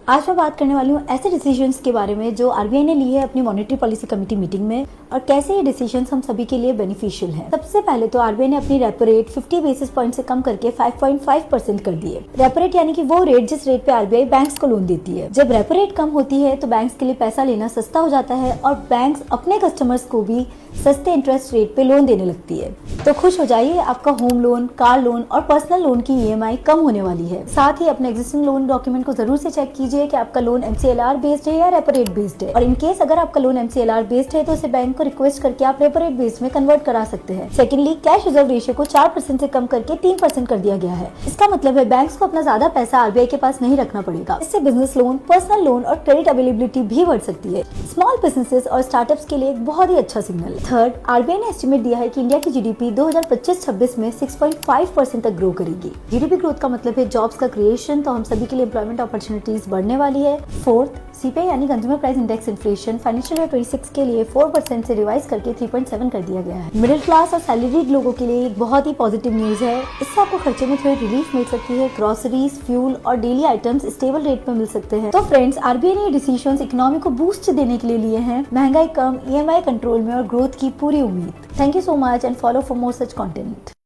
आज मैं बात करने वाली हूँ ऐसे डिसीजंस के बारे में जो आरबीआई ने ली है अपनी मॉनेटरी पॉलिसी कमेटी मीटिंग में और कैसे ये डिसीजंस हम सभी के लिए बेनिफिशियल है। सबसे पहले तो आरबीआई ने अपनी रेपो रेट 50 बेसिस पॉइंट से कम करके 5.5% कर दी है। रेपो रेट यानी कि वो रेट जिस रेट पे आरबीआई बैंक्स को लोन देती है। जब रेपो रेट कम होती है तो बैंक्स के लिए पैसा लेना सस्ता हो जाता है और बैंक्स अपने कस्टमर्स को भी सस्ते इंटरेस्ट रेट पे लोन देने लगती है। तो खुश हो जाइए, आपका होम लोन, कार लोन और पर्सनल लोन की ईएमआई कम होने वाली है। साथ ही अपने एग्जिस्टिंग लोन डॉक्यूमेंट को जरूर से चेक कीजिए कि आपका लोन एमसीएलआर बेस्ड है या रेपो रेट बेस्ड है, और इन केस अगर आपका लोन एमसीएलआर बेस्ड है तो उसे बैंक को रिक्वेस्ट करके आप रेपो रेट बेस्ड में कन्वर्ट करा सकते हैं। सेकेंडली, कैश रिजर्व रेशियो को 4% से कम करके 3% कर दिया गया है। इसका मतलब है बैंक्स को अपना ज्यादा पैसा आरबीआई के पास नहीं रखना पड़ेगा। इससे बिजनेस लोन, पर्सनल लोन और क्रेडिट अवेलेबिलिटी भी बढ़ सकती है। स्मॉल बिजनेसेस और स्टार्टअप्स के लिए एक बहुत ही अच्छा सिग्नल है। थर्ड, आरबीआई ने एस्टिमेट दिया है कि इंडिया की जीडीपी 2025-26 में 6.5% तक ग्रो करेगी। जीडीपी ग्रोथ का मतलब है जॉब्स का क्रिएशन, तो हम सभी के लिए एम्प्लॉयमेंट अपॉर्चुनिटीज बढ़ने वाली है। फोर्थ, सीपीआई यानी consumer price index inflation financial year 26 के लिए 4% से रिवाइज करके 3.7 कर दिया गया है। मिडिल क्लास और सैलरीड लोगों के लिए एक बहुत ही पॉजिटिव न्यूज है। इससे आपको खर्चे में थोड़ी रिलीफ मिल सकती है। ग्रोसरीज, फ्यूल और डेली आइटम्स स्टेबल रेट पे मिल सकते हैं। तो फ्रेंड्स, आरबीआई ने ये डिसीजंस इकोनॉमी को बूस्ट देने के लिए लिए हैं। महंगाई कम, ईएमआई कंट्रोल में और ग्रोथ की पूरी उम्मीद। Thank you so much and follow for more such content.